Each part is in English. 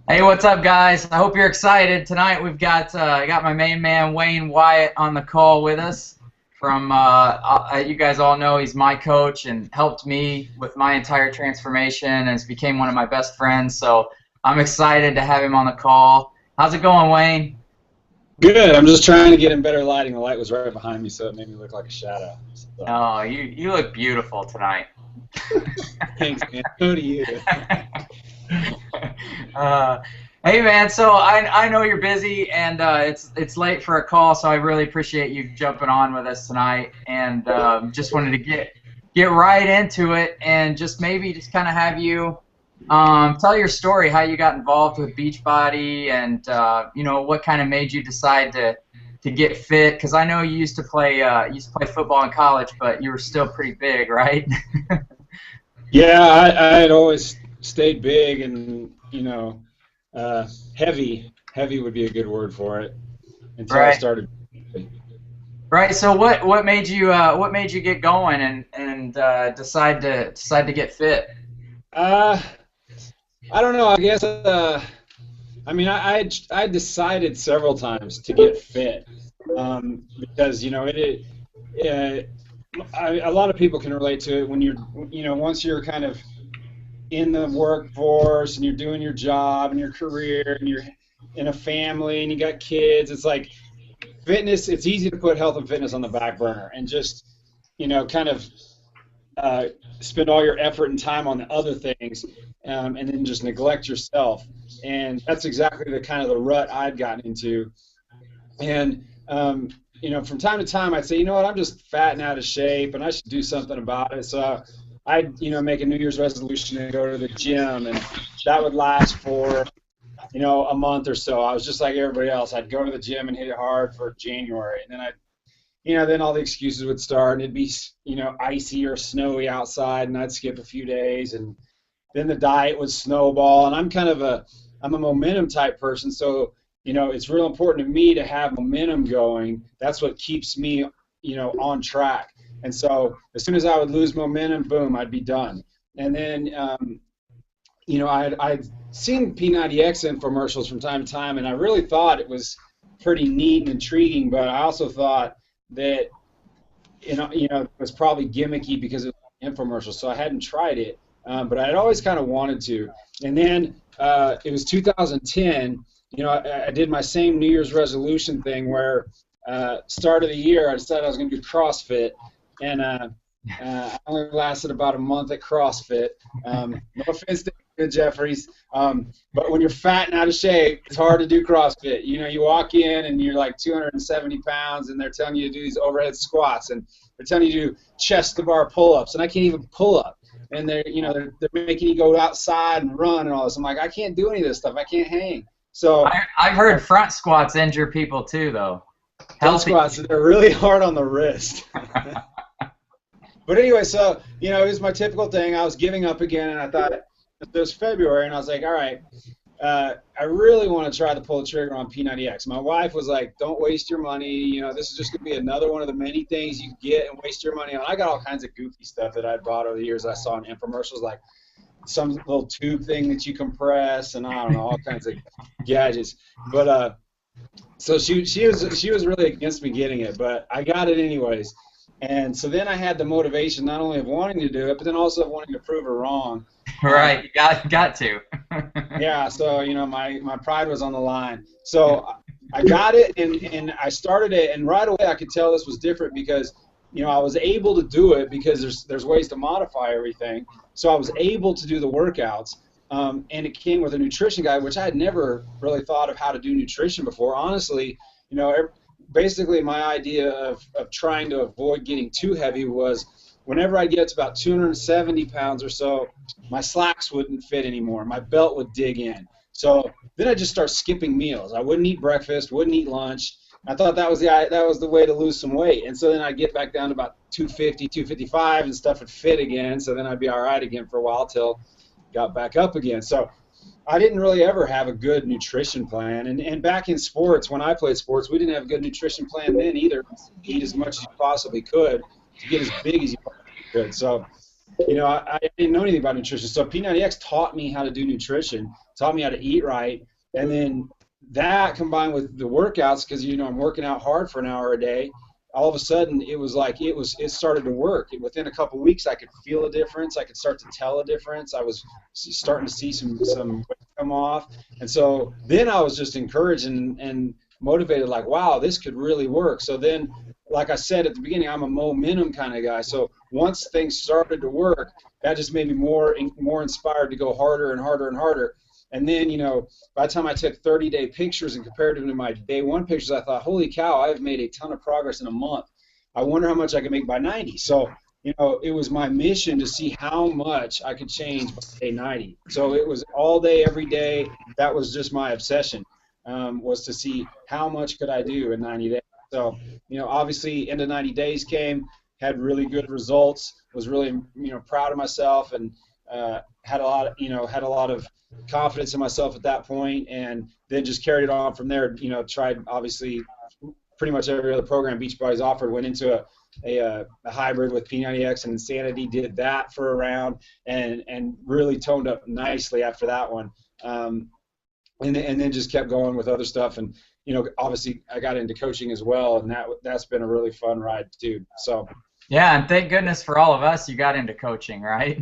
Hey, what's up, guys? I hope you're excited. Tonight we've got I got my main man Wyatt on the call with us. You guys all know he's my coach and helped me with my entire transformation and has became one of my best friends. So I'm excited to have him on the call. How's it going, Wayne? Good. I'm just trying to get in better lighting. The light was right behind me, so it made me look like a shadow. So, Oh, you look beautiful tonight. thanks, man. So do you. uh, Hey man, so I know you're busy and it's late for a call, so I really appreciate you jumping on with us tonight, and just wanted to get right into it and just maybe just kind of have you tell your story, how you got involved with Beachbody, and what kind of made you decide to get fit, because I know you used to play football in college, but you were still pretty big, right? Yeah, I had always stayed big and, heavy. Heavy would be a good word for it until I Right. started. Right. So what made you get going and decide to get fit? Uh, I don't know. I guess, I mean, I decided several times to get fit because, a lot of people can relate to it when once you're kind of in the workforce and you're doing your job and your career and you're in a family and you got kids. It's like fitness. It's easy to put health and fitness on the back burner and just kind of uh, spend all your effort and time on the other things, and then just neglect yourself. And that's exactly the kind of the rut I'd gotten into. And from time to time, I'd say, you know what, I'm just fat and out of shape, and I should do something about it. So I'd, make a New Year's resolution and go to the gym, and that would last for, a month or so. I was just like everybody else. I'd go to the gym and hit it hard for January, and then then all the excuses would start, and it'd be, icy or snowy outside, and I'd skip a few days, and then the diet would snowball. And I'm a momentum type person, so it's real important to me to have momentum going. That's what keeps me, on track. And so as soon as I would lose momentum, boom, I'd be done. And then, I'd seen P90X infomercials from time to time, and I really thought it was pretty neat and intriguing. But I also thought that, it was probably gimmicky because it was an infomercial, so I hadn't tried it. But I'd always kind of wanted to. And then it was 2010. I did my same New Year's resolution thing where start of the year I decided I was going to do CrossFit, and I only lasted about a month at CrossFit. No offense to Jeffries, but when you're fat and out of shape, it's hard to do CrossFit. You walk in and you're like 270 pounds, and they're telling you to do these overhead squats, and they're telling you to do chest to bar pull-ups, and I can't even pull up. And they're making you go outside and run and all this. I'm like, I can't do any of this stuff. I can't hang. So I've heard front squats injure people too, though. front Healthy. squats, they're really hard on the wrist. But anyway, so it was my typical thing. I was giving up again, and I thought it was February, and I was like, all right, I really want to try to pull the trigger on P90X. My wife was like, don't waste your money. This is just going to be another one of the many things you get and waste your money on. I got all kinds of goofy stuff that I bought over the years. I saw in infomercials, like some little tube thing that you compress, and I don't know, all kinds of gadgets. But so she was really against me getting it, but I got it anyways. And so then I had the motivation not only of wanting to do it, but then also of wanting to prove her wrong. Right, you got to. Yeah, so my pride was on the line. So I got it, and I started it, and right away I could tell this was different because I was able to do it because there's ways to modify everything. So I was able to do the workouts, and it came with a nutrition guide, which I had never really thought of how to do nutrition before. Honestly, basically my idea of trying to avoid getting too heavy was whenever I get to about 270 pounds or so, my slacks wouldn't fit anymore. My belt would dig in. So then I just start skipping meals. I wouldn't eat breakfast, wouldn't eat lunch. I thought that was the way to lose some weight. And so then I'd get back down to about 250, 255, and stuff would fit again. So then I'd be all right again for a while till got back up again. So I didn't really ever have a good nutrition plan. And back in sports, when I played sports, we didn't have a good nutrition plan then either. Eat as much as you possibly could to get as big as you possibly could. So I didn't know anything about nutrition. So P90X taught me how to do nutrition, taught me how to eat right, and then that combined with the workouts, because I'm working out hard for an hour a day. All of a sudden, it was like it started to work. Within a couple of weeks, I could feel a difference. I could start to tell a difference. I was starting to see some weight come off, and so then I was just encouraged and motivated. Like, wow, this could really work. So then, like I said at the beginning, I'm a momentum kind of guy. So once things started to work, that just made me more inspired to go harder and harder and harder. And then, by the time I took 30-day pictures and compared them to my day one pictures, I thought, holy cow, I've made a ton of progress in a month. I wonder how much I can make by 90. So, it was my mission to see how much I could change by day 90. So it was all day, every day. That was just my obsession, was to see how much could I do in 90 days. So, obviously, end of 90 days came, had really good results, was really, proud of myself, and had a lot of confidence in myself at that point, and then just carried it on from there. Tried obviously pretty much every other program Beachbody's offered. Went into a hybrid with P90X and Insanity. Did that for a round, and really toned up nicely after that one. And then just kept going with other stuff. And obviously I got into coaching as well, and that's been a really fun ride too. So. Yeah, and thank goodness for all of us, you got into coaching, right?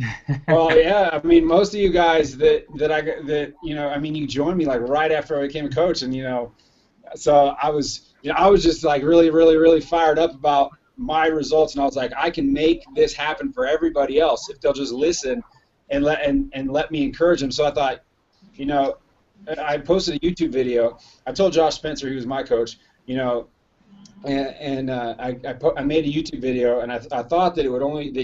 Well, yeah. I mean, most of you guys you joined me like right after I became a coach, and so I was just like really, really, really fired up about my results, and I was like, I can make this happen for everybody else if they'll just listen and let me encourage them. So I thought, I posted a YouTube video. I told Josh Spencer, he was my coach, and I made a YouTube video, and I thought that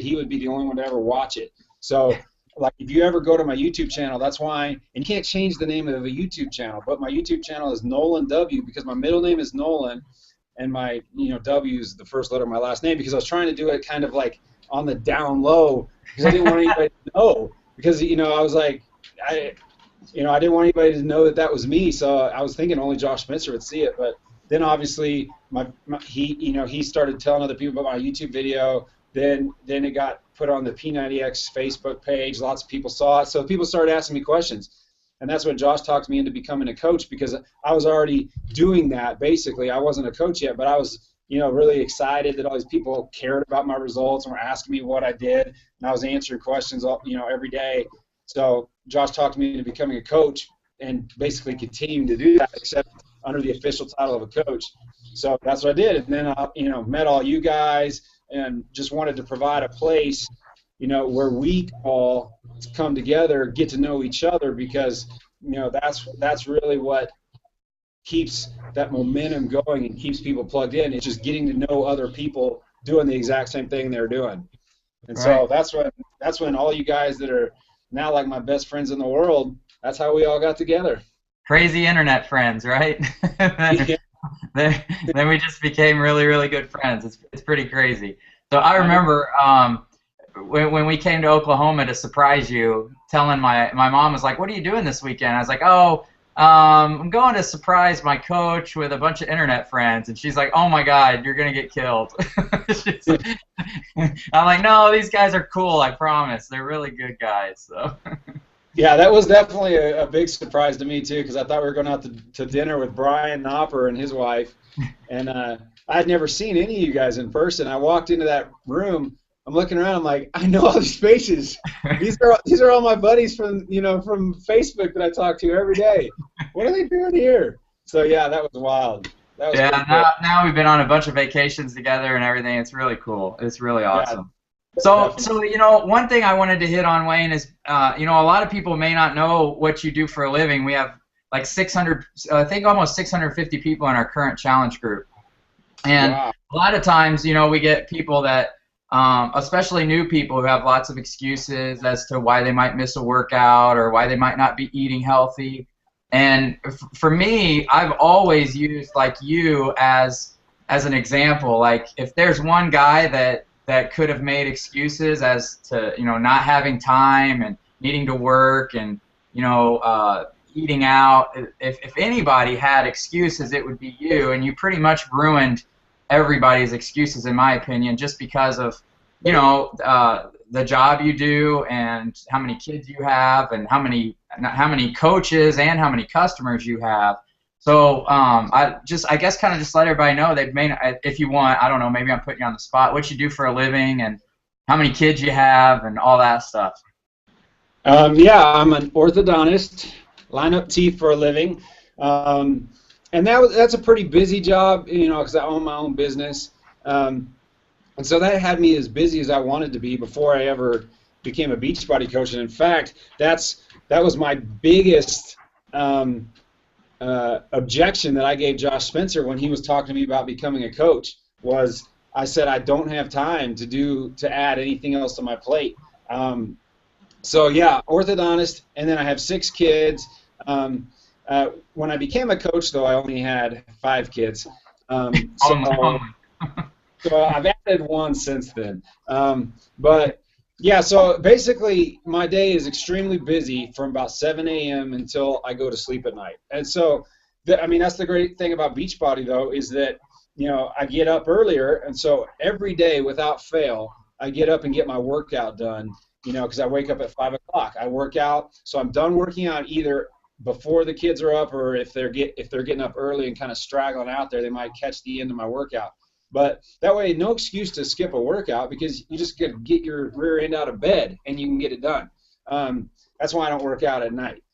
he would be the only one to ever watch it. So, like, if you ever go to my YouTube channel, that's why, and you can't change the name of a YouTube channel, but my YouTube channel is Nolan W, because my middle name is Nolan, and my W is the first letter of my last name, because I was trying to do it kind of like on the down low, because I didn't want anybody to know, because I was like, I didn't want anybody to know that was me, so I was thinking only Josh Spencer would see it. But then obviously he started telling other people about my YouTube video. Then it got put on the P90X Facebook page. Lots of people saw it, so people started asking me questions, and that's when Josh talked me into becoming a coach, because I was already doing that. Basically, I wasn't a coach yet, but I was really excited that all these people cared about my results and were asking me what I did, and I was answering questions every day. So Josh talked me into becoming a coach, and basically continuing to do that, except under the official title of a coach. So that's what I did, and then I met all you guys, and just wanted to provide a place where we all come together, get to know each other, because that's really what keeps that momentum going and keeps people plugged in. It's just getting to know other people doing the exact same thing they're doing. And so that's when all you guys that are now like my best friends in the world, that's how we all got together. Crazy internet friends, right? then we just became really, really good friends. It's pretty crazy. So I remember when we came to Oklahoma to surprise you, telling my mom was like, "What are you doing this weekend?" I was like, "Oh, I'm going to surprise my coach with a bunch of internet friends," and she's like, "Oh my God, you're gonna get killed." I'm like, "No, these guys are cool. I promise. They're really good guys." So. Yeah, that was definitely a big surprise to me too, because I thought we were going out to dinner with Brian Knopper and his wife, and I had never seen any of you guys in person. I walked into that room. I'm looking around. I'm like, I know all these faces. These are all my buddies from from Facebook that I talk to every day. What are they doing here? So yeah, that was wild. That was now we've been on a bunch of vacations together and everything. It's really cool. It's really awesome. Yeah. So one thing I wanted to hit on, Wayne, is a lot of people may not know what you do for a living. We have like 600, I think almost 650 people in our current challenge group, and a lot of times we get people that especially new people who have lots of excuses as to why they might miss a workout or why they might not be eating healthy. And for me, I've always used like you as an example. Like if there's one guy that could have made excuses as to not having time and needing to work and eating out, if anybody had excuses, it would be you. And you pretty much ruined everybody's excuses, in my opinion, just because of the job you do and how many kids you have and how many coaches and how many customers you have. So I guess kind of just let everybody know if you want, I don't know, maybe I'm putting you on the spot, what you do for a living and how many kids you have and all that stuff. Yeah, I'm an orthodontist, line up teeth for a living, and that's a pretty busy job, because I own my own business, and so that had me as busy as I wanted to be before I ever became a Beachbody coach. And in fact, that was my biggest objection that I gave Josh Spencer when he was talking to me about becoming a coach. Was I said I don't have time to add anything else to my plate. So yeah, orthodontist, and then I have 6 kids. When I became a coach, though, I only had 5 kids. So I've added 1 since then. But yeah, so basically my day is extremely busy from about 7 a.m. until I go to sleep at night. And so, that's the great thing about Beachbody, though, is that I get up earlier, and so every day without fail, I get up and get my workout done. Because I wake up at 5 o'clock. I work out, so I'm done working out either before the kids are up, or if they're getting up early and kind of straggling out there, they might catch the end of my workout. But that way, no excuse to skip a workout, because you just get your rear end out of bed and you can get it done. That's why I don't work out at night,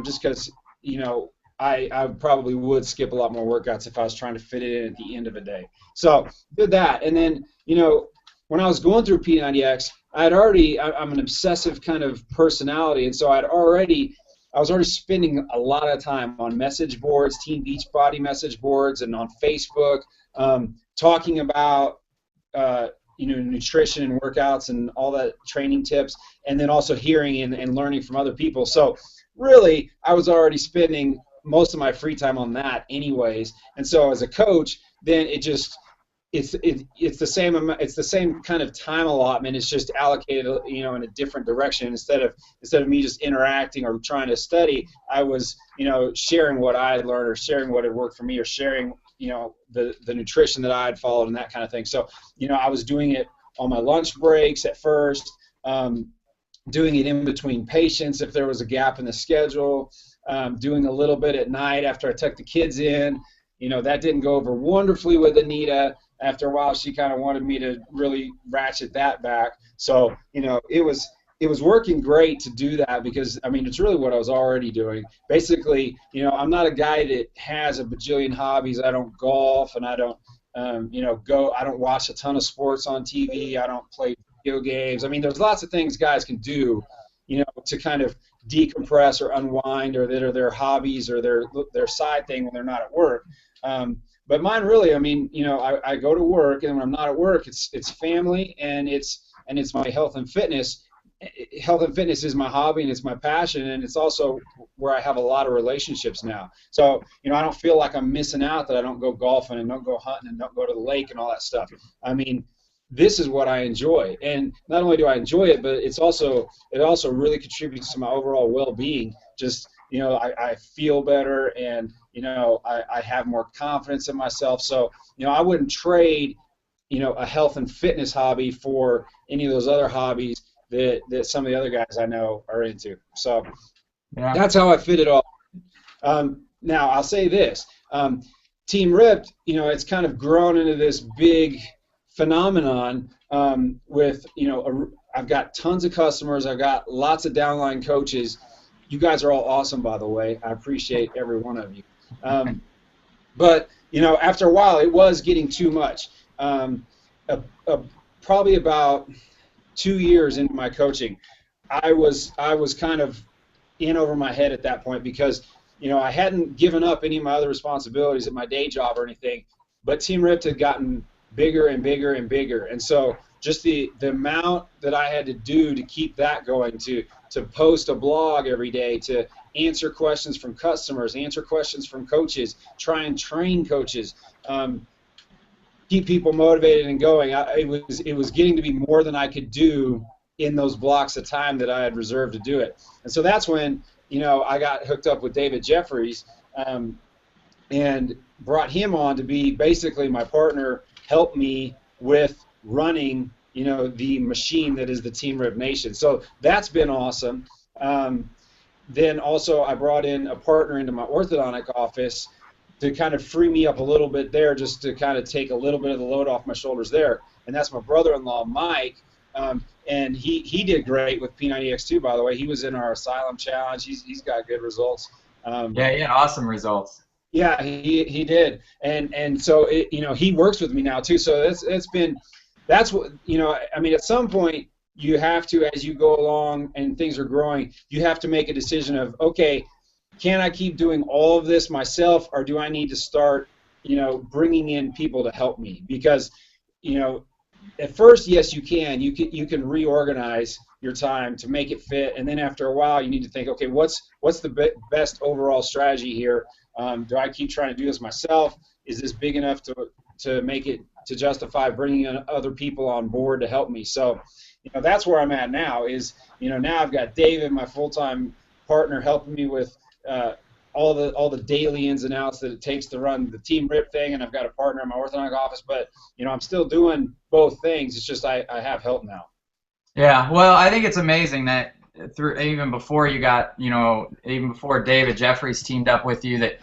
just because I probably would skip a lot more workouts if I was trying to fit it in at the end of a day. So did that, and then when I was going through P90X, I'm an obsessive kind of personality, and so I was already spending a lot of time on message boards, Team Beachbody message boards, and on Facebook, talking about nutrition and workouts and all that training tips, and then also hearing and learning from other people. So really, I was already spending most of my free time on that anyways, and so as a coach, then it's the same kind of time allotment. It's just allocated, in a different direction. Instead of me just interacting or trying to study, I was, sharing what I had learned, or sharing what had worked for me, or sharing, the nutrition that I had followed and that kind of thing. So, I was doing it on my lunch breaks at first, doing it in between patients if there was a gap in the schedule, doing a little bit at night after I took the kids in. That didn't go over wonderfully with Anita. After a while, she kind of wanted me to really ratchet that back. So, it was working great to do that, because, it's really what I was already doing. Basically, I'm not a guy that has a bajillion hobbies. I don't golf, and I don't, I don't watch a ton of sports on TV. I don't play video games. There's lots of things guys can do, to kind of decompress or unwind, or that are their hobbies or their side thing when they're not at work. But mine really, I go to work, and when I'm not at work, it's family, and it's my health and fitness. Health and fitness is my hobby, and it's my passion, and it's also where I have a lot of relationships now. So, I don't feel like I'm missing out that I don't go golfing and don't go hunting and don't go to the lake and all that stuff. This is what I enjoy, and not only do I enjoy it, but it also really contributes to my overall well-being. Just I feel better, and I have more confidence in myself. So I wouldn't trade a health and fitness hobby for any of those other hobbies that some of the other guys I know are into. So yeah, that's how I fit it all. Now I'll say this: Team Ripped, it's kind of grown into this big phenomenon with I've got tons of customers. I've got lots of downline coaches. You guys are all awesome, by the way. I appreciate every one of you. But after a while, it was getting too much. Probably about 2 years into my coaching, I was kind of in over my head at that point, because I hadn't given up any of my other responsibilities at my day job or anything, but Team Ripped had gotten bigger and bigger and bigger, and so just the amount that I had to do to keep that going, to post a blog every day, to answer questions from customers, answer questions from coaches, try and train coaches, keep people motivated and going. It was getting to be more than I could do in those blocks of time that I had reserved to do it. And so that's when I got hooked up with David Jeffries, and brought him on to be basically my partner, help me with running the machine that is the Team Rip Nation. So that's been awesome. Then also I brought in a partner into my orthodontic office to kind of free me up a little bit there, just to kind of take a little bit of the load off my shoulders there. And that's my brother-in-law, Mike. And he did great with P90X2, by the way. He was in our Asylum Challenge. He's got good results. Yeah, he had awesome results. Yeah, he did. And so he works with me now too. So that's what I mean, at some point you have to, as you go along and things are growing, you have to make a decision of, okay, can I keep doing all of this myself, or do I need to start bringing in people to help me? Because at first, yes, you can reorganize your time to make it fit, and then after a while you need to think, okay, what's the best overall strategy here? Do I keep trying to do this myself? Is this big enough to make it to justify bringing in other people on board to help me? So that's where I'm at now. Is now I've got David, my full-time partner, helping me with all the daily ins and outs that it takes to run the Team Rip thing, and I've got a partner in my orthodontic office. But I'm still doing both things. It's just I have help now. Yeah, well, I think it's amazing that even before you got even before David Jeffries teamed up with you, that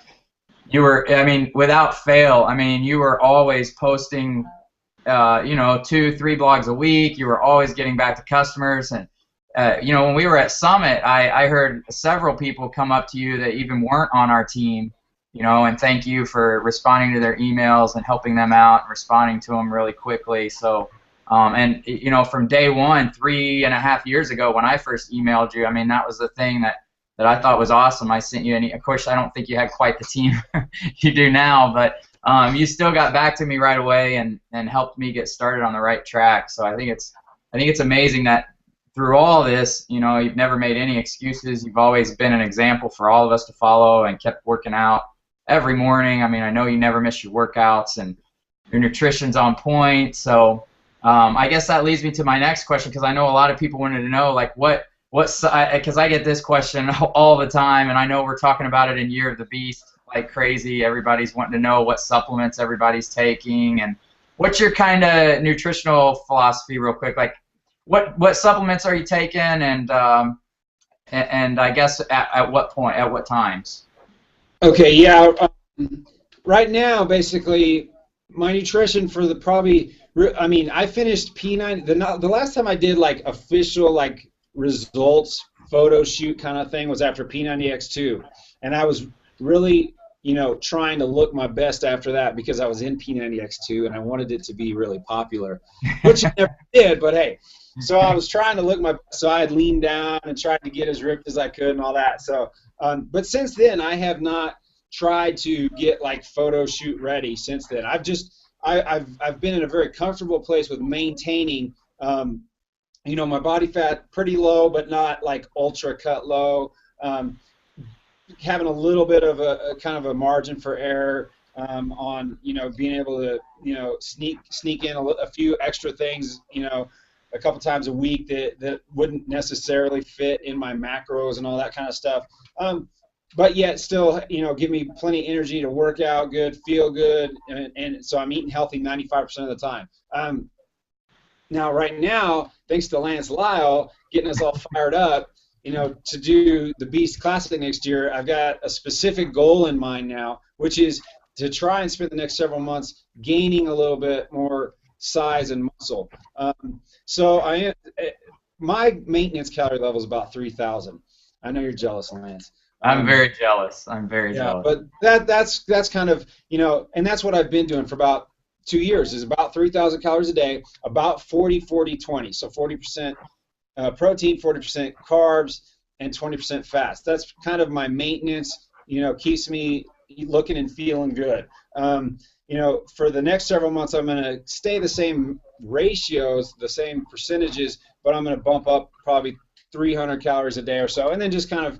you were, I mean, without fail, I mean, you were always posting 2-3 blogs a week. You were always getting back to customers. And when we were at Summit, I heard several people come up to you that even weren't on our team, and thank you for responding to their emails and helping them out and responding to them really quickly. So, and from day one, 3.5 years ago when I first emailed you, I mean, that was the thing that I thought was awesome. I sent you of course, I don't think you had quite the team you do now, but you still got back to me right away and helped me get started on the right track. So I think it's amazing that through all this, you've never made any excuses. You've always been an example for all of us to follow and kept working out every morning. I mean, I know you never miss your workouts and your nutrition's on point. So I guess that leads me to my next question, because I know a lot of people wanted to know, like, because I get this question all the time, and I know we're talking about it in Year of the Beast like crazy. Everybody's wanting to know what supplements everybody's taking, and what's your kind of nutritional philosophy, real quick? Like, what supplements are you taking, and I guess at what point, at what times? Okay, yeah. Right now, basically, my nutrition for I finished P90. The last time I did like official results photo shoot kind of thing was after P90X2, and I was really trying to look my best after that, because I was in P90X2 and I wanted it to be really popular, which I never did, but hey. So I was trying to look so I had leaned down and tried to get as ripped as I could and all that. So, but since then I have not tried to get photo shoot ready since then. I've been in a very comfortable place with maintaining, my body fat pretty low, but not ultra cut low. Having a little bit of a kind of a margin for error on being able to sneak in a few extra things a couple times a week that wouldn't necessarily fit in my macros and all that kind of stuff, but yet still give me plenty of energy to work out good, feel good, and so I'm eating healthy 95% of the time. Now right now, thanks to Lance Lyle getting us all fired up to do the Beast Classic next year, I've got a specific goal in mind now, which is to try and spend the next several months gaining a little bit more size and muscle. So my maintenance calorie level is about 3,000. I know you're jealous, Lance. I'm very jealous. I'm very jealous. But that's kind of and that's what I've been doing for about 2 years, is about 3,000 calories a day, about 40-40-20. So 40% protein, 40% carbs, and 20% fats. That's kind of my maintenance. Keeps me looking and feeling good. For the next several months, I'm going to stay the same ratios, the same percentages, but I'm going to bump up probably 300 calories a day or so, and then just kind of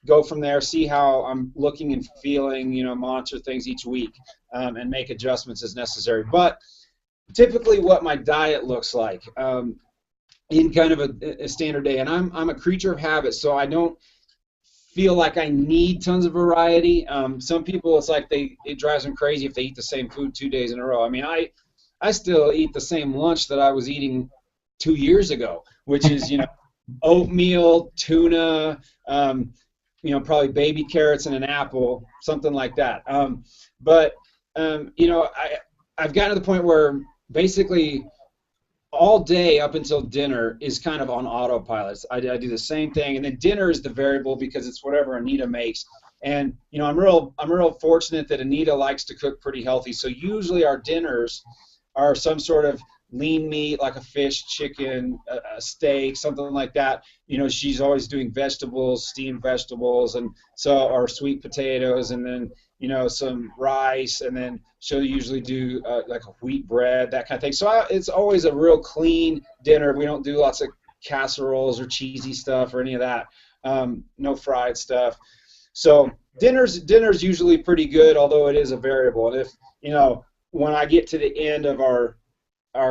go from there, see how I'm looking and feeling, monitor things each week, and make adjustments as necessary. But typically what my diet looks like in kind of a standard day, and I'm a creature of habit, so I don't feel like I need tons of variety. Some people, it's like it drives them crazy if they eat the same food 2 days in a row. I mean, I still eat the same lunch that I was eating 2 years ago, which is, oatmeal, tuna, probably baby carrots and an apple, something like that. But I've gotten to the point where basically all day up until dinner is kind of on autopilot. I do the same thing, and then dinner is the variable because it's whatever Anita makes. And I'm real fortunate that Anita likes to cook pretty healthy. So usually our dinners are some sort of lean meat, like a fish, chicken, a steak, something like that. She's always doing vegetables, steamed vegetables, and so or sweet potatoes, and then some rice, and then she'll usually do like a wheat bread, that kind of thing. So it's always a real clean dinner. We don't do lots of casseroles or cheesy stuff or any of that. No fried stuff. So dinner's usually pretty good, although it is a variable. And if when I get to the end of our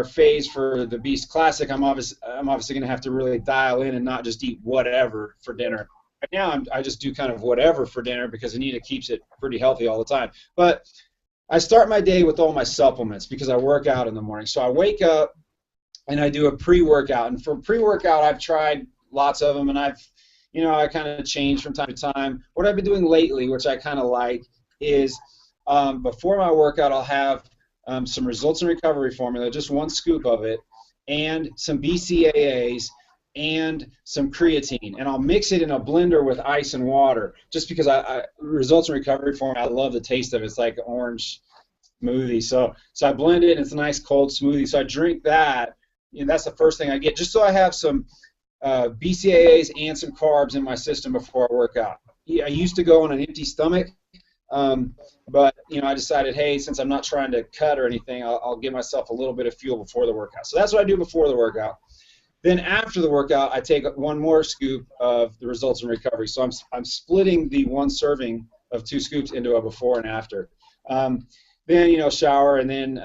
phase for the Beast Classic, I'm obviously going to have to really dial in and not just eat whatever for dinner. Right now, I just do kind of whatever for dinner because Anita keeps it pretty healthy all the time. But I start my day with all my supplements because I work out in the morning. So I wake up and I do a pre-workout. And for pre-workout, I've tried lots of them, and I kind of change from time to time. What I've been doing lately, which I kind of like, is before my workout, I'll have some Results in Recovery formula, just 1 scoop of it, and some BCAAs, and some creatine, and I'll mix it in a blender with ice and water, just because I Results in Recovery formula, I love the taste of it. It's like orange smoothie. So I blend it, and it's a nice cold smoothie. So I drink that, and that's the first thing I get, just so I have some BCAAs and some carbs in my system before I work out. I used to go on an empty stomach, but I decided, hey, since I'm not trying to cut or anything, I'll give myself a little bit of fuel before the workout. So that's what I do before the workout. Then after the workout, I take 1 more scoop of the Results in Recovery. So I'm splitting the 1 serving of 2 scoops into a before and after. Then shower, and then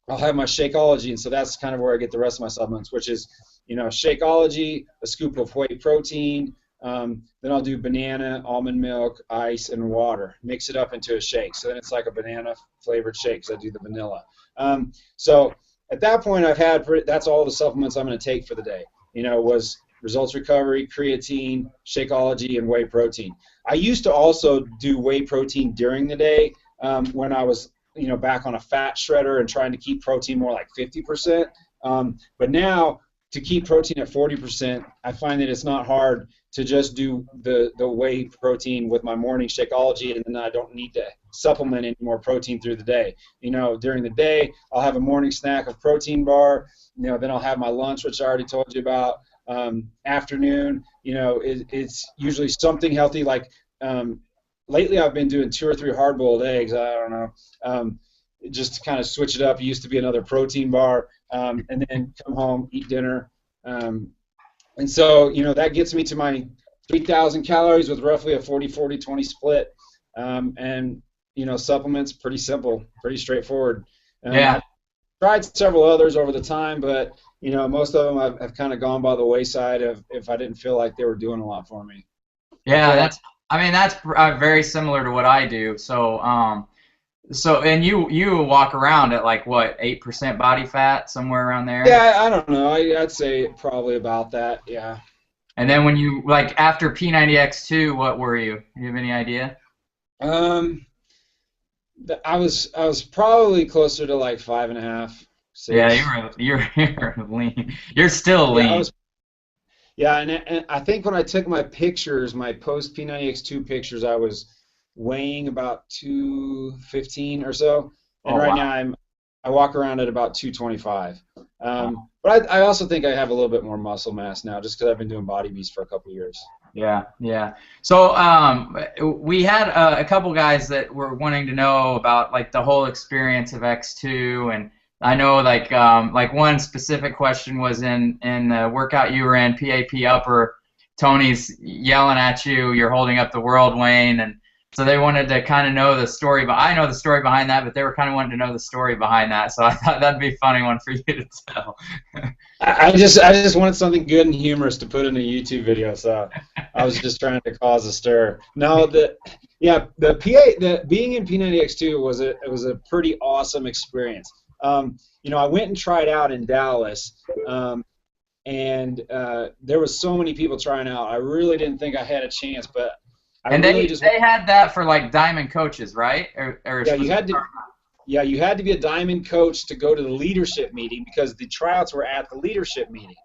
I'll have my Shakeology, and so that's kind of where I get the rest of my supplements, which is Shakeology, a scoop of whey protein. Then I'll do banana, almond milk, ice, and water. Mix it up into a shake. So then it's like a banana flavored shake. So I do the vanilla. So at that point, that's all the supplements I'm going to take for the day. Was Results Recovery, creatine, Shakeology, and whey protein. I used to also do whey protein during the day when I was back on a fat shredder and trying to keep protein more like 50%. But now, to keep protein at 40%, I find that it's not hard to just do the whey protein with my morning Shakeology, and then I don't need to supplement any more protein through the day. During the day, I'll have a morning snack of protein bar. Then I'll have my lunch, which I already told you about. Afternoon, it's usually something healthy. Like lately, I've been doing 2 or 3 hard-boiled eggs. I don't know. Just to kind of switch it up. It used to be another protein bar, and then come home, eat dinner. And so, that gets me to my 3,000 calories with roughly a 40-40-20 split. And, supplements, pretty simple, pretty straightforward. Yeah. I've tried several others over the time, but, most of them have kind of gone by the wayside if I didn't feel like they were doing a lot for me. Yeah, that's very similar to what I do. So, and you walk around at like what, 8% body fat, somewhere around there? Yeah, I don't know. I'd say probably about that. Yeah. And then when you after P90X2, what were you? Do you have any idea? I was probably closer to like 5.5. 6. Yeah, you're lean. You're still lean. Yeah, and I think when I took my pictures, my post P90X2 pictures, I was weighing about 215 or so, and right now I walk around at about 225. But I also think I have a little bit more muscle mass now, just because I've been doing Body Beast for a couple of years. Yeah. So we had a couple guys that were wanting to know about like the whole experience of X2, and I know like one specific question was in the workout you were in, PAP upper. Tony's yelling at you, you're holding up the world, Wayne, and so they wanted to kind of know the story, but I know the story behind that, but they were kind of wanting to know the story behind that, so I thought that'd be a funny one for you to tell. I just wanted something good and humorous to put in a YouTube video, so I was just trying to cause a stir. No, being in P90X2 was a pretty awesome experience. you know, I went and tried out in Dallas, and there was so many people trying out. I really didn't think I had a chance, but I And really just they had that for like diamond coaches, right? Or yeah, you had to. Yeah, you had to be a diamond coach to go to the leadership meeting because the tryouts were at the leadership meeting.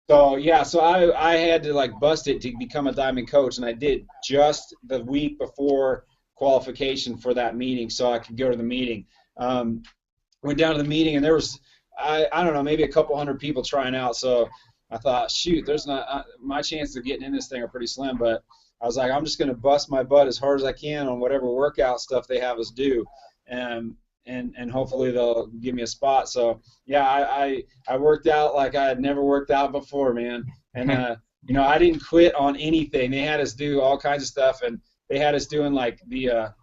So yeah, so I had to like bust it to become a diamond coach, and I did just the week before qualification for that meeting, so I could go to the meeting. Went down to the meeting, and there was I don't know, maybe a couple hundred people trying out. So I thought, shoot, there's not my chances of getting in this thing are pretty slim. But I was like, I'm just gonna bust my butt as hard as I can on whatever workout stuff they have us do. And hopefully they'll give me a spot. So yeah, I worked out like I had never worked out before, man. And you know, I didn't quit on anything. They had us do all kinds of stuff, and they had us doing like the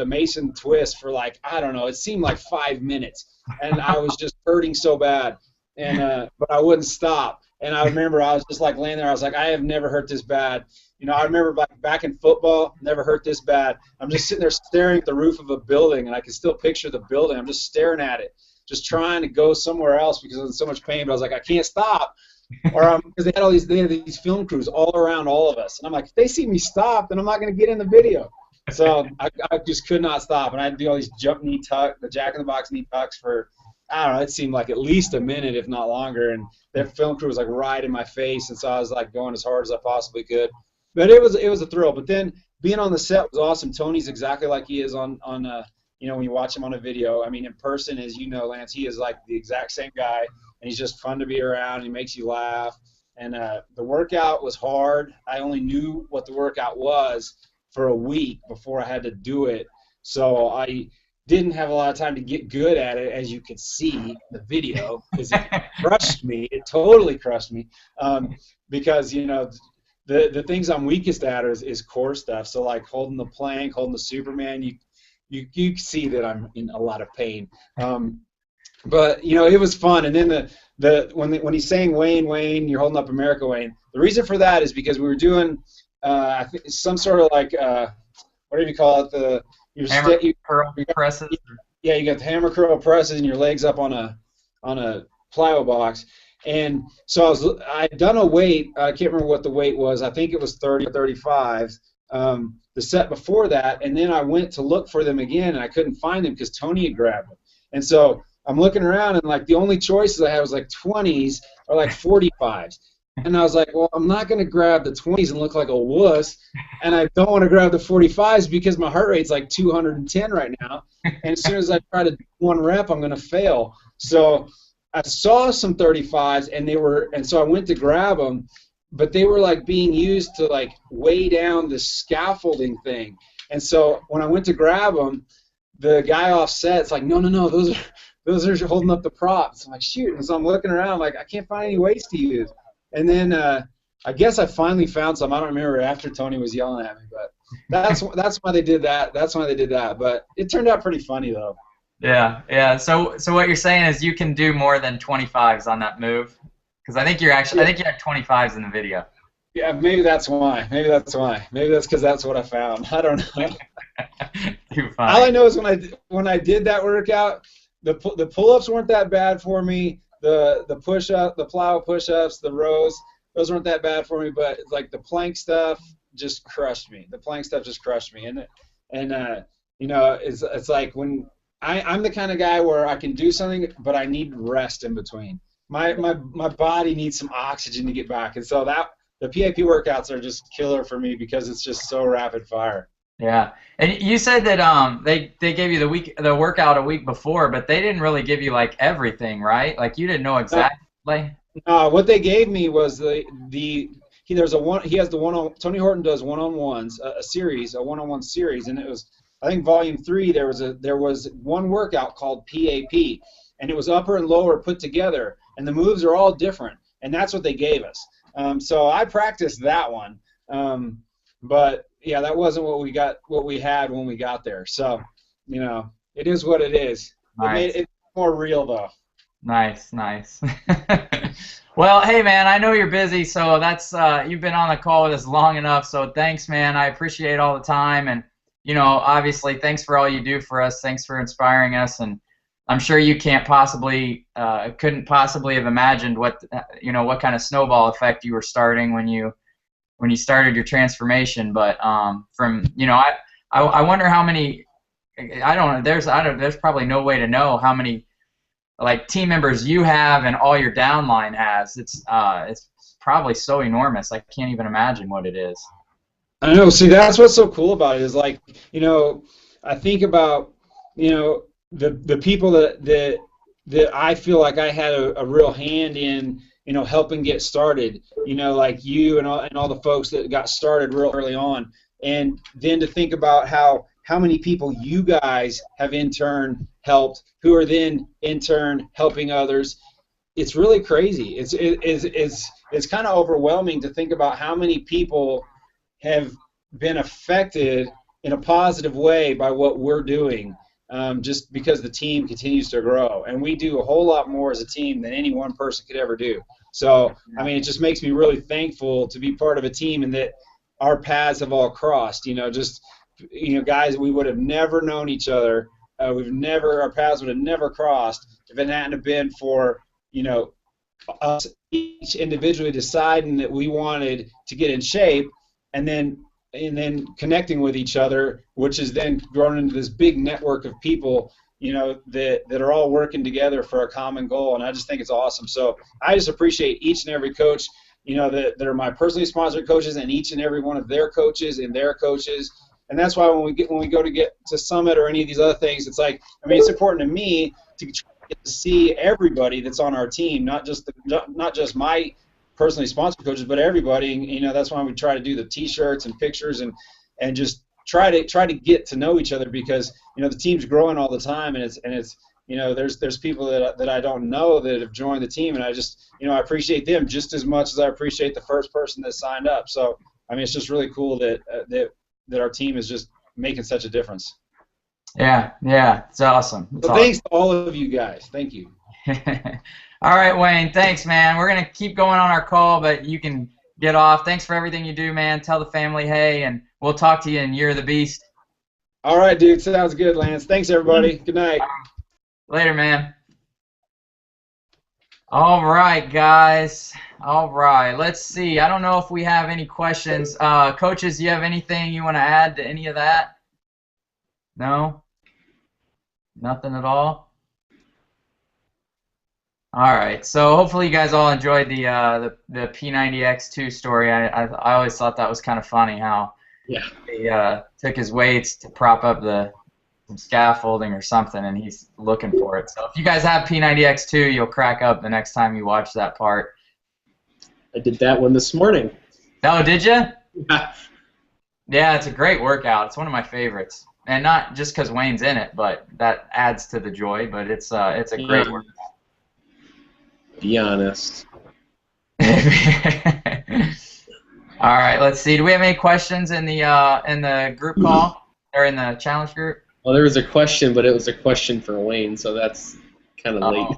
Mason twist for like, I don't know, it seemed like 5 minutes, and I was just hurting so bad, and but I wouldn't stop. And I remember I was just like laying there. I was like, I have never hurt this bad. You know, I remember back in football, never hurt this bad. I'm just sitting there staring at the roof of a building, and I can still picture the building. I'm just staring at it, just trying to go somewhere else because I was in so much pain. But I was like, I can't stop, or because they had these film crews all around all of us, and I'm like, if they see me stop, then I'm not going to get in the video. So I just could not stop, and I'd do all these jump knee tuck, the Jack in the Box knee tucks for, I don't know, it seemed like at least a minute, if not longer, and their film crew was like right in my face, and so I was like going as hard as I possibly could. But it was a thrill. But then being on the set was awesome. Tony's exactly like he is on you know, when you watch him on a video. I mean, in person, as you know, Lance, he is like the exact same guy, and he's just fun to be around. He makes you laugh. And the workout was hard. I only knew what the workout was for a week before I had to do it, so I didn't have a lot of time to get good at it, as you could see in the video, because it crushed me. It totally crushed me, because you know, the things I'm weakest at is core stuff. So like holding the plank, holding the Superman, you see that I'm in a lot of pain. But you know, it was fun. And then when he's saying Wayne, you're holding up America, Wayne. The reason for that is because we were doing I think some sort of like whatever you call it, hammer curl presses. Yeah, you got the hammer curl presses, and your legs up on a plyo box. And so I'd done a weight. I can't remember what the weight was. I think it was 30 or 35. The set before that, and then I went to look for them again, and I couldn't find them because Tony had grabbed them. And so I'm looking around, and like the only choices I had was like 20s or like 45s. And I was like, well, I'm not going to grab the 20s and look like a wuss, and I don't want to grab the 45s because my heart rate's like 210 right now. And as soon as I try to do one rep, I'm going to fail. So I saw some 35s, and so I went to grab them, but they were like being used to like weigh down the scaffolding thing. And so when I went to grab them, the guy offset's like, no, those are holding up the props. I'm like, shoot. And so I'm looking around, like, I can't find any weights to use. And then I guess I finally found some. I don't remember after Tony was yelling at me, but that's why they did that. That's why they did that. But it turned out pretty funny though. Yeah. So what you're saying is you can do more than 25s on that move, because I think you had 25s in the video. Yeah, maybe that's why. Maybe that's because that's what I found. I don't know. Too funny. All I know is when I did that workout, the pull-ups weren't that bad for me. The push-up, the plyo push-ups, the rows, those weren't that bad for me. But like the plank stuff just crushed me. The plank stuff just crushed me. And you know, it's like when I'm the kind of guy where I can do something, but I need rest in between. My body needs some oxygen to get back. And so the PAP workouts are just killer for me because it's just so rapid fire. Yeah, and you said that they gave you the workout a week before, but they didn't really give you like everything, right? Like you didn't know exactly. What they gave me was he has the Tony Horton does one-on-ones, a one-on-one series, and it was, I think, volume 3. There was one workout called PAP, and it was upper and lower put together, and the moves are all different, and that's what they gave us. So I practiced that one, but yeah, that wasn't what we had when we got there. So, you know, it is what it is. Nice. It made it more real though. Nice. Well, hey man, I know you're busy, so that's you've been on the call with us long enough. So thanks, man. I appreciate all the time, and you know, obviously, thanks for all you do for us. Thanks for inspiring us, and I'm sure you can't possibly couldn't possibly have imagined what what kind of snowball effect you were starting when you started your transformation. But from I wonder how many. I don't know. There's probably no way to know how many like team members you have and all your downline has. It's probably so enormous. I can't even imagine what it is. I know. See, that's what's so cool about it is like, I think about, the people that I feel like I had a real hand in, helping get started, like you and all the folks that got started real early on. And then to think about how many people you guys have in turn helped, who are then in turn helping others. It's really crazy. It's kind of overwhelming to think about how many people have been affected in a positive way by what we're doing, just because the team continues to grow. And we do a whole lot more as a team than any one person could ever do. So, I mean, it just makes me really thankful to be part of a team and that our paths have all crossed. Guys, we would have never known each other. Our paths would have never crossed if it hadn't have been for, us each individually deciding that we wanted to get in shape, and then connecting with each other, which has then grown into this big network of people, that are all working together for a common goal. And I just think it's awesome. So I just appreciate each and every coach, that are my personally sponsored coaches, and each and every one of their coaches and their coaches. And that's why when we go to get to Summit or any of these other things, it's like, I mean, it's important to me to see everybody that's on our team, not just my personally sponsored coaches, but everybody. And, that's why we try to do the T-shirts and pictures and just try to get to know each other, because the team's growing all the time, and it's there's people that I don't know that have joined the team, and I just I appreciate them just as much as I appreciate the first person that signed up. So I mean, it's just really cool that our team is just making such a difference. Yeah, it's awesome. Thanks to all of you guys. Thank you. All right, Wayne, thanks, man. We're going to keep going on our call, but you can get off. Thanks for everything you do, man. Tell the family hey, and we'll talk to you in Year of the Beast. All right, dude. Sounds good, Lance. Thanks, everybody. Good night. Later, man. All right, guys. All right, let's see. I don't know if we have any questions. Coaches, do you have anything you want to add to any of that? No? Nothing at all? All right, so hopefully you guys all enjoyed the P90X2 story. I always thought that was kind of funny how he took his weights to prop up some scaffolding or something, and he's looking for it. So if you guys have P90X2, you'll crack up the next time you watch that part. I did that one this morning. Oh, did you? Yeah. Yeah, it's a great workout. It's one of my favorites, and not just because Wayne's in it, but that adds to the joy. But it's a great workout. Be honest. All right, let's see. Do we have any questions in the group call or in the challenge group? Well, there was a question, but it was a question for Wayne, so that's kind of late.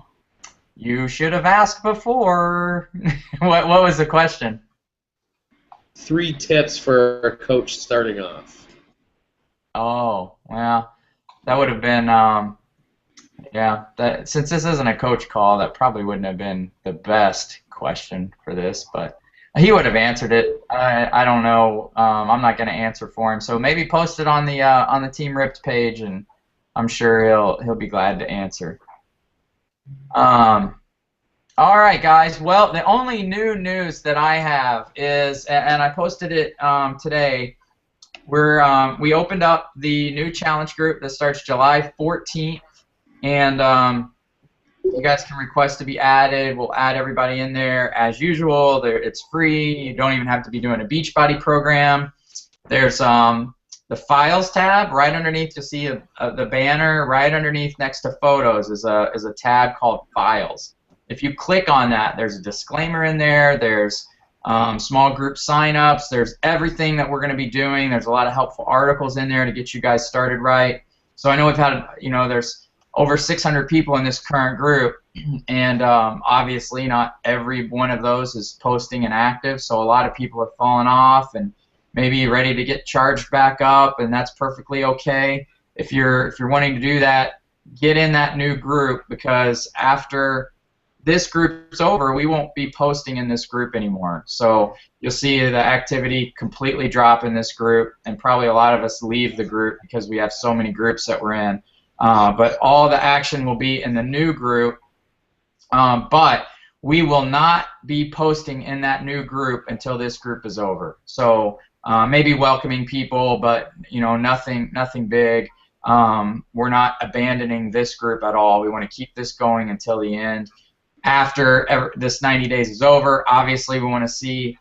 You should have asked before. What was the question? 3 tips for a coach starting off. Oh, well, that would have been since this isn't a coach call, that probably wouldn't have been the best question for this, but he would have answered it. I don't know. I'm not going to answer for him, so maybe post it on the Team Ripped page, and I'm sure he'll be glad to answer. All right, guys. Well, the only new news that I have is, and I posted it today. We opened up the new challenge group that starts July 14th, and you guys can request to be added. We'll add everybody in there as usual. It's free. You don't even have to be doing a Beachbody program. There's the Files tab right underneath. You'll see the banner right underneath next to Photos is a tab called Files. If you click on that, there's a disclaimer in there. There's small group sign-ups. There's everything that we're going to be doing. There's a lot of helpful articles in there to get you guys started right. So I know we've had, there's over 600 people in this current group, and obviously not every one of those is posting and active, so a lot of people have fallen off and maybe ready to get charged back up, and that's perfectly okay. If you're wanting to do that, get in that new group, because after this group's over, we won't be posting in this group anymore. So you'll see the activity completely drop in this group, and probably a lot of us leave the group because we have so many groups that we're in. But all the action will be in the new group. But we will not be posting in that new group until this group is over. So maybe welcoming people, but nothing big. We're not abandoning this group at all. We want to keep this going until the end. After this 90 days is over, obviously we want to see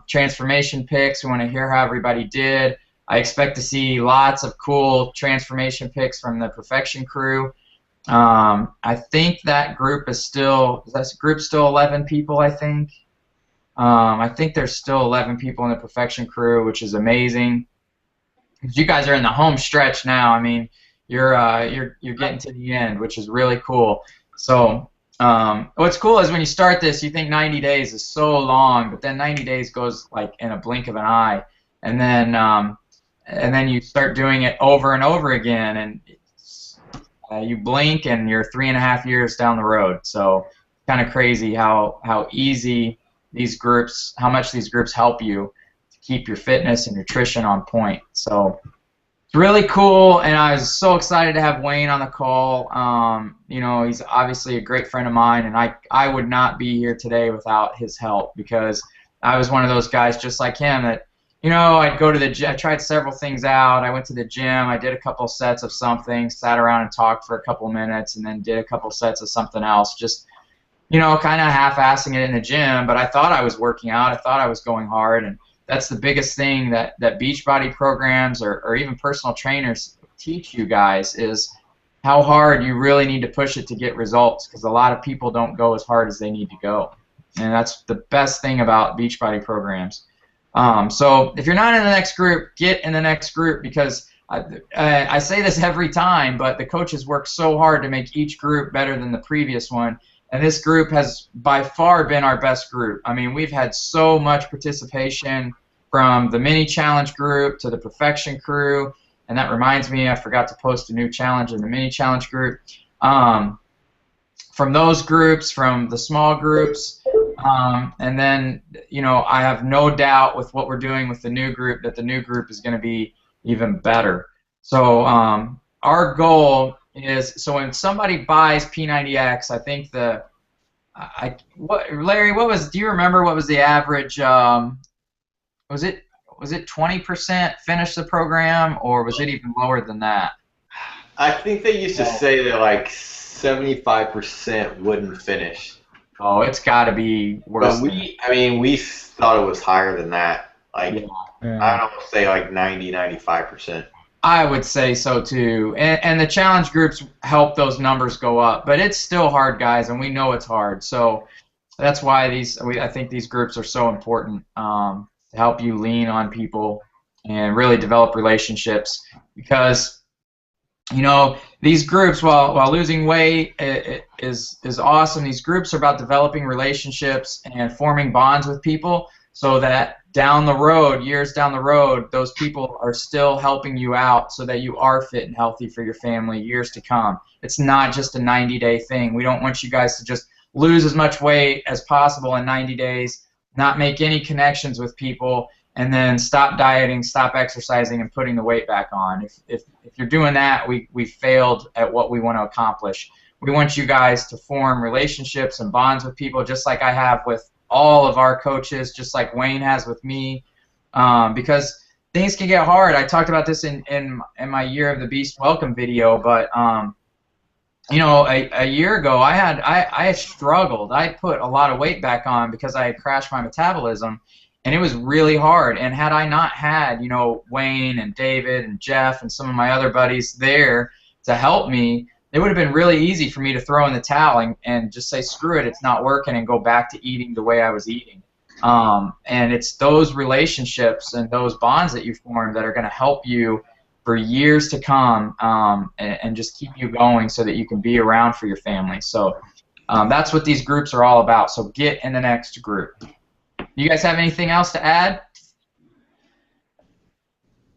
transformation pics. We want to hear how everybody did. I expect to see lots of cool transformation pics from the Perfection crew. I think that group is still 11 people, I think. I think there's still 11 people in the Perfection crew, which is amazing. You guys are in the home stretch now. I mean, you're getting to the end, which is really cool. So what's cool is when you start this, you think 90 days is so long, but then 90 days goes like in a blink of an eye, and then you start doing it over and over again, and you blink and you're 3.5 years down the road. So kind of crazy how easy these groups, how much these groups help you to keep your fitness and nutrition on point. So it's really cool, and I was so excited to have Wayne on the call. He's obviously a great friend of mine, and I would not be here today without his help, because I was one of those guys just like him that, I'd go to the gym. I tried several things out. I went to the gym. I did a couple sets of something, sat around and talked for a couple minutes, and then did a couple sets of something else, just, kind of half-assing it in the gym. But I thought I was working out. I thought I was going hard, and that's the biggest thing that Beachbody programs or even personal trainers teach you guys, is how hard you really need to push it to get results, because a lot of people don't go as hard as they need to go. And that's the best thing about Beachbody programs. So if you're not in the next group, get in the next group, because I say this every time, but the coaches work so hard to make each group better than the previous one. And this group has by far been our best group. I mean, we've had so much participation from the mini challenge group to the Perfection crew. And that reminds me, I forgot to post a new challenge in the mini challenge group. From those groups, from the small groups, and then, I have no doubt with what we're doing with the new group that the new group is going to be even better. So our goal is, so when somebody buys P90X, I think Larry, do you remember what was the average, was it 20% finish the program, or was it even lower than that? I think they used to say that like 75% wouldn't finish. Oh, it's got to be worse. But we thought it was higher than that. Like, yeah. I'd almost say like 90-95%. I would say so too, and the challenge groups help those numbers go up, but it's still hard, guys, and we know it's hard. So that's why I think these groups are so important, to help you lean on people and really develop relationships, because these groups, while losing weight is awesome, these groups are about developing relationships and forming bonds with people, so that down the road, years down the road, those people are still helping you out so that you are fit and healthy for your family years to come. It's not just a 90-day thing. We don't want you guys to just lose as much weight as possible in 90 days, not make any connections with people, and then stop dieting, stop exercising, and putting the weight back on. If you're doing that, we failed at what we want to accomplish. We want you guys to form relationships and bonds with people, just like I have with all of our coaches, just like Wayne has with me, because things can get hard. I talked about this in my Year of the Beast Welcome video, but a year ago I struggled. I put a lot of weight back on because I had crashed my metabolism, and it was really hard. And had I not had Wayne and David and Jeff and some of my other buddies there to help me, it would have been really easy for me to throw in the towel and just say, screw it, it's not working, and go back to eating the way I was eating. And it's those relationships and those bonds that you form that are going to help you for years to come, and just keep you going so that you can be around for your family. So that's what these groups are all about. So get in the next group. You guys have anything else to add?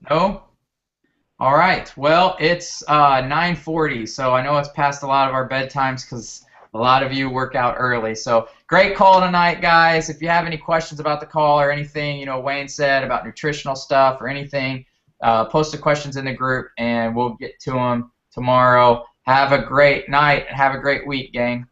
No? All right. Well, it's 9:40, so I know it's past a lot of our bedtimes because a lot of you work out early. So great call tonight, guys. If you have any questions about the call or anything, you know, Wayne said about nutritional stuff or anything, post the questions in the group, and we'll get to them tomorrow. Have a great night and have a great week, gang.